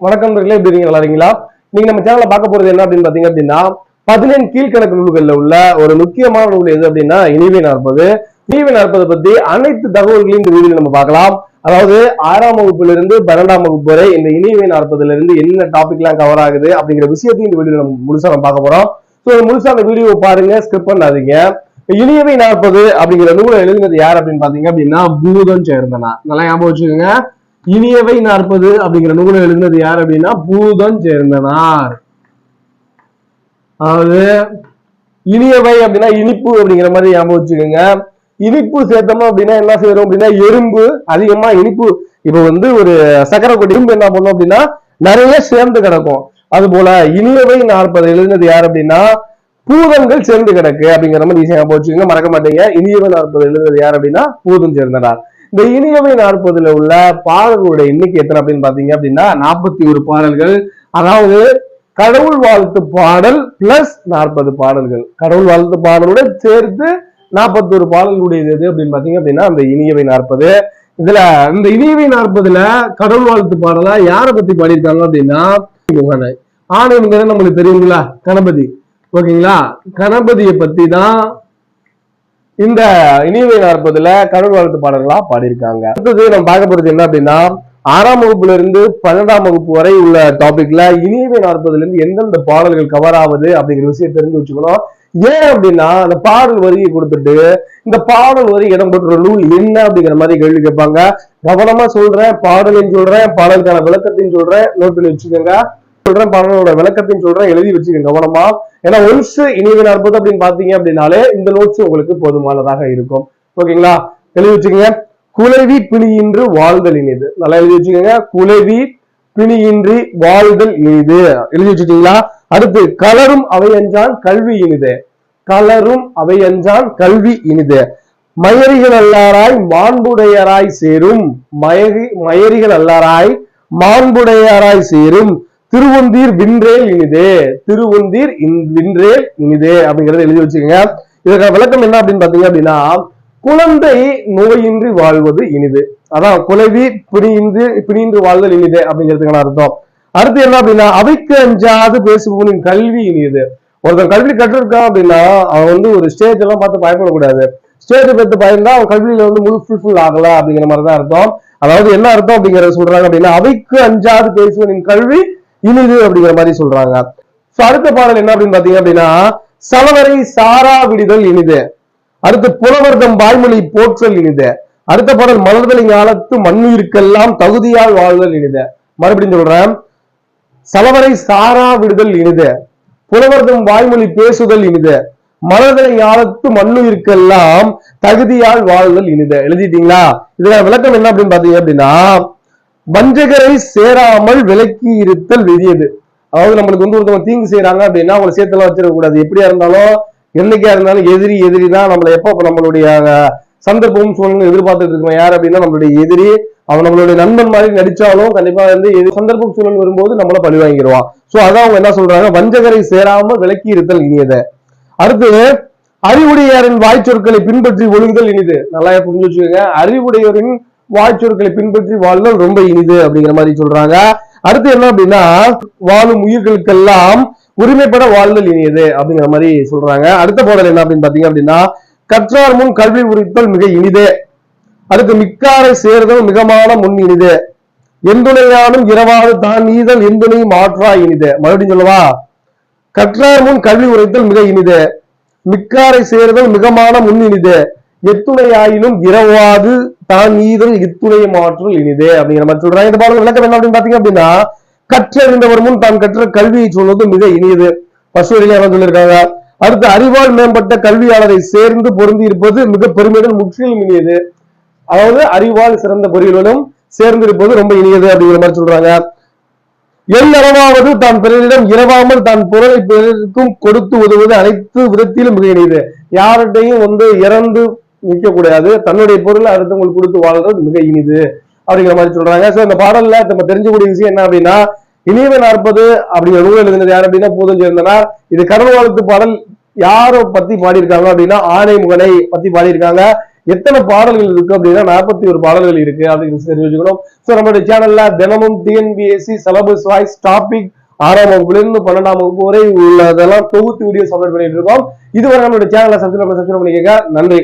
வணக்கம் எப்படி இருக்கீங்க, நல்லா இருக்கீங்களா? நீங்க நம்ம சேனல்ல பார்க்க போறது என்ன அப்படின்னு பாத்தீங்க அப்படின்னா 17 கீழ்கணக்கு நூல்கள்ல உள்ள ஒரு முக்கியமான நூல் எது அப்படின்னா இனியவை 40. இனியவை 40 பத்தி அனைத்து தகவல்களையும் இந்த வீடியோல நம்ம பார்க்கலாம். அதாவது 6ஆம் வகுப்புல இருந்து 12ஆம் வகுப்பு வரை இந்த இனியவை 40ல இருந்து என்ன டாபிக் எல்லாம் கவர் ஆகுது அப்படிங்கிற விஷயத்தையும் இந்த வீடியோல நம்ம முழுசா நம்ம பார்க்க போறோம். ஸோ முழுசா அந்த வீடியோ பாருங்க, ஸ்கிப் பண்ணாதீங்க. இனியவை 40 அப்படிங்கிற நூலை எழுதுனது யார் அப்படின்னு பாத்தீங்க அப்படின்னா பூதம் சேர்ந்தனா. நல்லா ஞாபகம் வச்சுக்கோங்க. இனியவை 40 அப்படிங்கிற நூலை எழுதினது யார் அப்படின்னா பூதம் சேர்ந்தனார். அதாவது இனியவை அப்படின்னா இனிப்பு அப்படிங்கிற மாதிரி ஞாபகம் வச்சுக்கோங்க. இனிப்பு சேர்த்தோம் அப்படின்னா என்ன செய்யறோம் அப்படின்னா எறும்பு அதிகமா இனிப்பு. இப்ப ஒரு சக்கரை கொட்டி எறும்பு என்ன பண்ணும் அப்படின்னா நிறைய சேர்ந்து கிடக்கும். அது போல இனியவை 40 எழுதினது யார் அப்படின்னா பூதங்கள் சேர்ந்து கிடக்கு அப்படிங்கிற மாதிரி ஞாபகம் வச்சுக்கோங்க, மறக்க மாட்டீங்க. இனியவை 40 எழுதினது யார் அப்படின்னா பூதம் சேர்ந்தனார். இந்த இனியவை 40ல உள்ள பாடல்களுடைய எண்ணிக்கை எத்தனை அப்படின்னு பாத்தீங்க அப்படின்னா 41 பாடல்கள். அதாவது கடவுள் வாழ்த்து பாடல் பிளஸ் 40 பாடல்கள். கடவுள் வாழ்த்து பாடலுடன் சேர்த்து 41 பாடல்களுடையது எது அப்படின்னு பாத்தீங்க அப்படின்னா அந்த இனியவை 40. இதுல இந்த இனியவை 40ல கடவுள் வாழ்த்து பாடலா யாரை பத்தி பாடியிருக்காங்க அப்படின்னா ஆணையங்கிறது நம்மளுக்கு தெரியுங்களா, கணபதி. ஓகேங்களா, கணபதியை பத்தி தான் இந்த இனியவை 40ல கடவுள் வாழ்த்து பாடல்களா பாடியிருக்காங்க. அடுத்தது நம்ம பார்க்க போறது என்ன அப்படின்னா 6ஆம் வகுப்புல இருந்து 12ஆம் வகுப்பு வரை உள்ள டாபிக்ல இனியவை 40ல இருந்து எந்தெந்த பாடல்கள் கவர் ஆகுது அப்படிங்கிற விஷயம் தெரிஞ்சு வச்சுக்கணும். ஏன் அப்படின்னா அந்த பாடல் வரியை கொடுத்துட்டு இந்த பாடல் வரி இடம் பெற்ற நூல் என்ன அப்படிங்கிற மாதிரி கேள்வி கேட்பாங்க. கவனமா சொல்றேன், பாடலையும் சொல்றேன், பாடலுக்கான விளக்கத்தையும் சொல்றேன், நோட் பண்ணி வச்சுக்கோங்க. சொல்றேன், பாடலோட விளக்கத்தையும் சொல்றேன், எழுதி வச்சுக்கோங்க கவனமா. ஏன்னா ஒன்ஸ் இனியவை 40 அப்படின்னு பாத்தீங்க அப்படின்னாலே இந்த நோட்ஸ் உங்களுக்கு போதுமானதாக இருக்கும். ஓகேங்களா, எழுதி வச்சுக்கோங்க. குலவி பிணியின்றி வாழ்தல் இனிது. நல்லா எழுதி வச்சுக்கோங்க. குலவி பிணியின்றி வாழ்தல் இனிது எழுதி வச்சுட்டீங்களா? அடுத்து கலரும் அவை அஞ்சான் கல்வி இனிது. கலரும் அவை அஞ்சான் கல்வி இனிது. மயரிகள் அல்லாராய் மாண்புடையராய் சேரும். மயரிகள் அல்லாராய் மாண்புடையராய் சேரும் திருவொந்தீர் வின்றேல் இனிதே. திருவொந்தீர் வின்றேல் இனிதே அப்படிங்கறத எழுதி வச்சுக்கோங்க. இதற்கான விளக்கம் என்ன அப்படின்னு பாத்தீங்க அப்படின்னா குழந்தை நோயின்றி வாழ்வது இனிது. அதான் குலவி பிணியின்றி வாழ்தல் இனிது அப்படிங்கிறதுக்கான அர்த்தம். அடுத்து என்ன அப்படின்னா அவைக்கு அஞ்சாது பேசுபவனின் கல்வி இனிது. ஒருத்தன் கல்வி கற்றிருக்கான் அப்படின்னா அவன் ஒரு ஸ்டேஜ் எல்லாம் பார்த்து பயப்படக்கூடாது. ஸ்டேஜ் பார்த்து பயந்தா அவன் கல்வியில ஃபுல்ஃபில் ஆகல அப்படிங்கிற மாதிரிதான் அர்த்தம். அதாவது என்ன அர்த்தம் அப்படிங்கறத சொல்றாங்க அப்படின்னா அவைக்கு அஞ்சாது பேசுவனின் கல்வி இனிது அப்படிங்கிற மாதிரி சொல்றாங்க. அடுத்த பாடல் என்ன அப்படின்னு பாத்தீங்க அப்படின்னா சலவரை சாரா விடுதல் இனிது. அடுத்து புலவர்தம் வாய்மொழி போற்றல் இனிது. அடுத்த பாடல் மலர்தலை ஞாலத்து மண்ணுயிர்க்கெல்லாம் தகுதியால் வாழ்தல் இனிது. மறுபடியும் சொல்றேன், சலவரை சாரா விடுதல் இனிது, புலவர்தம் வாய்மொழி பேசுதல் இனிது, மலர்தலை ஞாலத்து மண்ணுயிர்க்கெல்லாம் தகுதியால் வாழ்தல் இனிது. எழுதிட்டீங்களா? இதுல விளக்கம் என்ன அப்படின்னு பாத்தீங்க அப்படின்னா வஞ்சகரை சேராமல் விலக்கி இருத்தல் விதியது. அதாவது நம்மளுக்கு ஒருத்தவங்க தீங்கு செய்யறாங்க அப்படின்னா அவங்களை சேர்த்தெல்லாம் வச்சிருக்க கூடாது. எப்படியா இருந்தாலும் என்னைக்கா இருந்தாலும் எதிரி தான் நம்மளை எப்ப நம்மளுடைய சந்தர்ப்பம் சூழ்நிலை எதிர்பார்த்துட்டு இருக்கோம். யார் அப்படின்னா நம்மளுடைய எதிரி. அவன் நம்மளுடைய நண்பன் மாதிரி நடிச்சாலும் கண்டிப்பா சந்தர்ப்பம் சூழல் வரும்போது நம்மள பழி வாங்கிடுவான். சோ அதான் அவங்க என்ன சொல்றாங்க, வஞ்சகரை சேராமல் விலக்கி இருத்தல் இனியது. அடுத்து அறிவுடையாரின் வாய்ச்சொற்களை பின்பற்றி ஒழுகுதல் இனிது. நல்லா புரிஞ்சு வச்சுக்கோங்க. அறிவுடையோரின் வாய்ச்சொற்களை பின்பற்றி வாழ்தல் ரொம்ப இனிது அப்படிங்கிற மாதிரி சொல்றாங்க. அடுத்து என்ன அப்படின்னா வாழும் உயிர்களுக்கெல்லாம் உரிமைப்பட வாழ்தல் இனியது அப்படிங்கிற மாதிரி சொல்றாங்க. அடுத்த பாடல் என்ன அப்படின்னு பாத்தீங்க அப்படின்னா கற்றார் முன் கல்வி உரித்தல் மிக இனிதே. அடுத்து மிக்காரை சேர்தல் மிகமான முன் இனிது. எந்துணையானும் இரவாது தான் நீதல் எந்துணையும் ஆற்றா இனிது. மறுபடியும் சொல்லவா? கற்றார் முன் கல்வி உரைத்தல் மிக இனிது, மிக்காரை சேர்தல் மிகமான முன் இனிது, எத்துணையாயினும் இரவாது தான் ஈதல் இத்துணை மாற்றல் இனிதே அப்படிங்கிற மாதிரி சொல்றாங்க. இந்த பாடல் விளக்கம் என்ன அப்படின்னு பாத்தீங்க அப்படின்னா கற்றறிந்தவர் முன் தான் கற்ற கல்வியை சொல்வது மிக இனியது. பசுவரியாக சொல்லியிருக்காங்க. அடுத்து அறிவால் மேம்பட்ட கல்வியாளரை சேர்ந்து பொருந்தி இருப்பது மிக பெருமையுடன் முற்றிலும் இனியது. அதாவது அறிவால் சிறந்த பொறிகளும் சேர்ந்து இருப்பது ரொம்ப இனியது அப்படிங்கிற மாதிரி சொல்றாங்க. எல்லளவாவது தான் பிறரிடம் இரவாமல் தான் பொருளை பிறருக்கும் கொடுத்து உதவுவது அனைத்து விதத்திலும் மிக இனியது. யார்கிட்டையும் இறந்து நிற்க கூடாது, தன்னுடைய பொருளை அடுத்தவங்களுக்கு கொடுத்து வாழ்றது மிக இனிது அப்படிங்கிற மாதிரி சொல்றாங்க. சோ இந்த பாடல்ல நம்ம தெரிஞ்சக்கூடிய விஷயம் என்ன அப்படின்னா இனியவை 40 அப்படிங்கிற நூல் எழுதினது யார் அப்படின்னா பூதம் சேர்ந்தனார். இது கடவுள் வாழ்த்து பாடல் யாரை பத்தி பாடியிருக்காங்க அப்படின்னா ஆணைமுகனை பத்தி பாடியிருக்காங்க. எத்தனை பாடல்கள் இருக்கு அப்படின்னா 41 பாடல்கள் இருக்கு அப்படின்னு தெரிஞ்சு வச்சுக்கணும். சோ நம்மளுடைய சேனல்ல தினமும் டிஎன்பிஎஸ்சி சிலபஸ் வாய்ஸ் டாபிக் 6ஆம் வகுப்புல இருந்து 12ஆம் வகுப்பு வரை உள்ளதெல்லாம் தொகுத்து வீடியோஸ் அப்லோட் பண்ணிட்டு இருக்கோம். இதுவரை நம்மளுடைய சேனலை சப்ஸ்கிரைப் பண்ணிக்கங்க. நன்றி.